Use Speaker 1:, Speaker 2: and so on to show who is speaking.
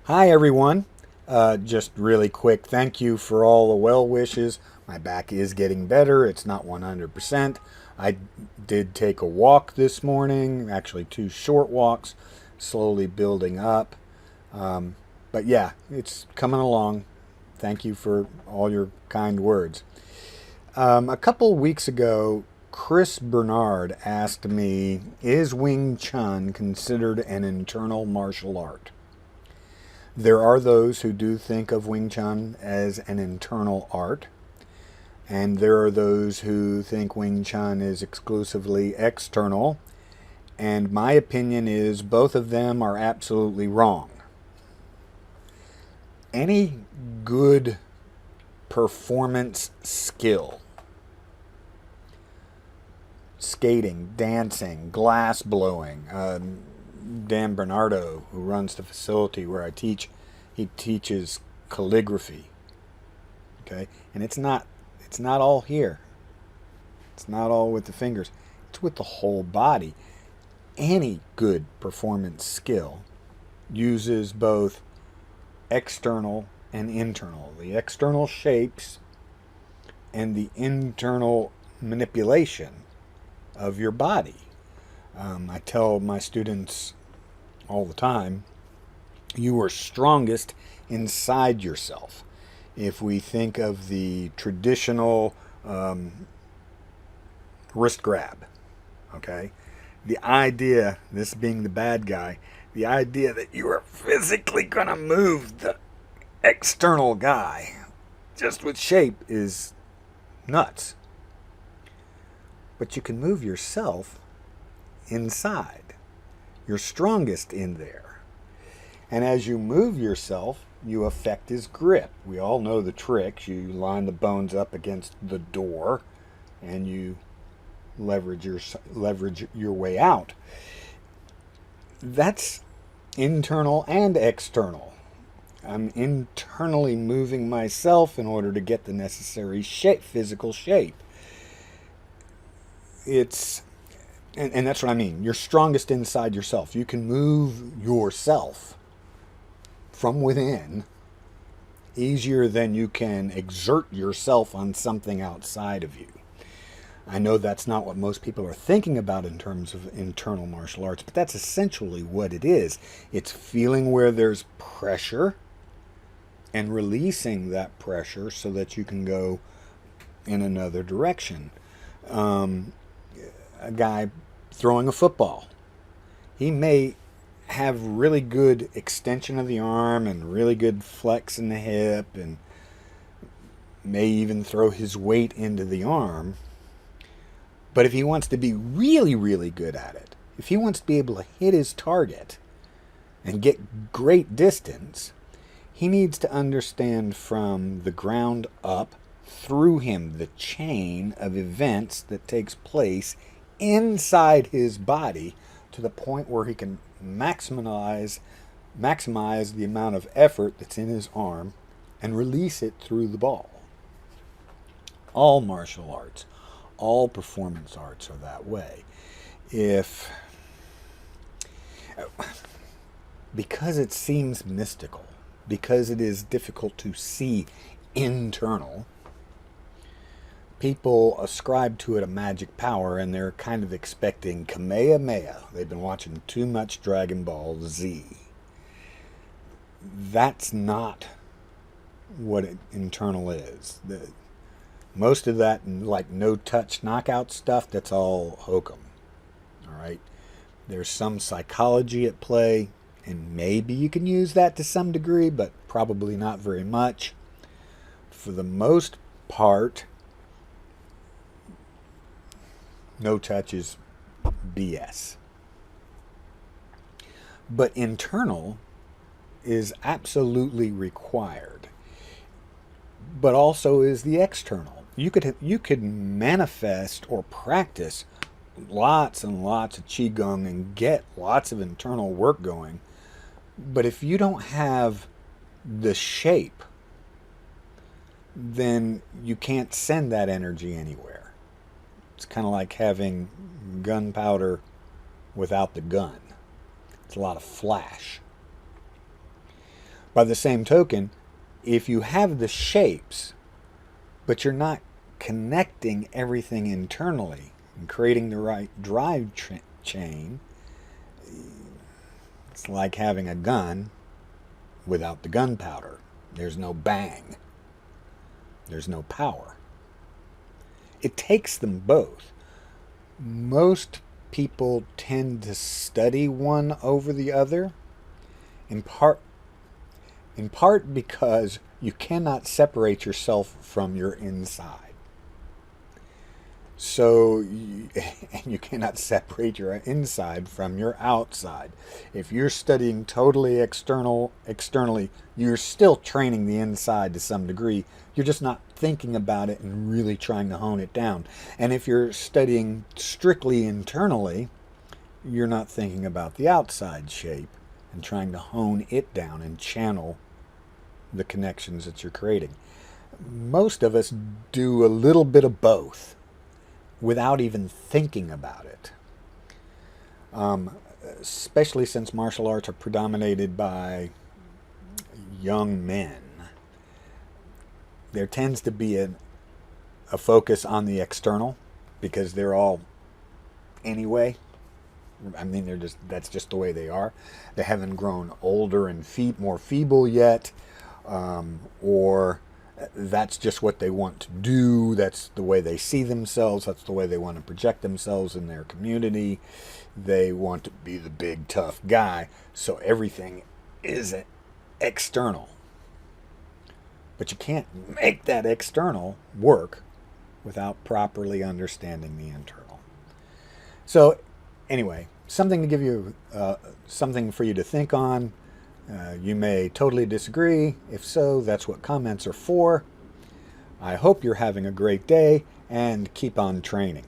Speaker 1: Hi, everyone. Just really quick, thank you for all the well wishes. My back is getting better. It's not 100%. I did take a walk this morning, actually, two short walks, slowly building up. Um, but yeah, it's coming along. Thank you for all your kind words. A couple weeks ago, Chris Bernard asked me, is Wing Chun considered an internal martial art? There are those who do think of Wing Chun as an internal art, and there are those who think Wing Chun is exclusively external, and my opinion is both of them are absolutely wrong. Any good performance skill, skating, dancing, glass blowing, Dan Bernardo, who runs the facility where I teach, he teaches calligraphy. Okay, and it's not all here. It's not all with the fingers. It's with the whole body. Any good performance skill uses both external and internal. The external shapes and the internal manipulation of your body. I tell my students all the time, you are strongest inside yourself. If we think of the traditional wrist grab, okay, the idea, this being the bad guy, the idea that you are physically going to move the external guy just with shape is nuts. But you can move yourself inside. You're strongest in there. And as you move yourself, you affect his grip. We all know the tricks. You line the bones up against the door and you leverage your way out. That's internal and external. I'm internally moving myself in order to get the necessary shape, physical shape. It's and that's what I mean. You're strongest inside yourself. You can move yourself from within easier than you can exert yourself on something outside of you. I know that's not what most people are thinking about in terms of internal martial arts, but that's essentially what it is. It's feeling where there's pressure and releasing that pressure so that you can go in another direction. A guy throwing a football, he may have really good extension of the arm and really good flex in the hip and may even throw his weight into the arm. But if he wants to be really, really good at it, if he wants to be able to hit his target and get great distance, he needs to understand from the ground up through him the chain of events that takes place inside his body to the point where he can maximize the amount of effort that's in his arm and release it through the ball. All martial arts, all performance arts are that way. If because it seems mystical, because it is difficult to see internal, people ascribe to it a magic power and they're kind of expecting Kamehameha. They've been watching too much Dragon Ball Z. That's not what internal is. Most of that, like no touch knockout stuff, that's all hokum. All right. There's some psychology at play, and maybe you can use that to some degree, but probably not very much. For the most part, no touch is BS. But internal is absolutely required, but also is the external. You could manifest or practice lots and lots of qigong and get lots of internal work going, but if you don't have the shape, then you can't send that energy anywhere. It's kind of like having gunpowder without the gun. It's a lot of flash. By the same token, if you have the shapes, but you're not connecting everything internally and creating the right drive chain, it's like having a gun without the gunpowder. There's no bang. There's no power. It takes them both. Most people tend to study one over the other, in part because you cannot separate yourself from your inside. And you cannot separate your inside from your outside. If you're studying totally externally, you're still training the inside to some degree. You're just not thinking about it and really trying to hone it down. And if you're studying strictly internally, you're not thinking about the outside shape and trying to hone it down and channel the connections that you're creating. Most of us do a little bit of both without even thinking about it. Especially since martial arts are predominated by young men. There tends to be a focus on the external because they're all anyway. I mean, that's just the way they are. They haven't grown older and more feeble yet, or that's just what they want to do. That's the way they see themselves. That's the way they want to project themselves in their community. They want to be the big tough guy, so everything is external. But you can't make that external work without properly understanding the internal. So anyway, something to give you, something for you to think on. You may totally disagree. If so, that's what comments are for. I hope you're having a great day and keep on training.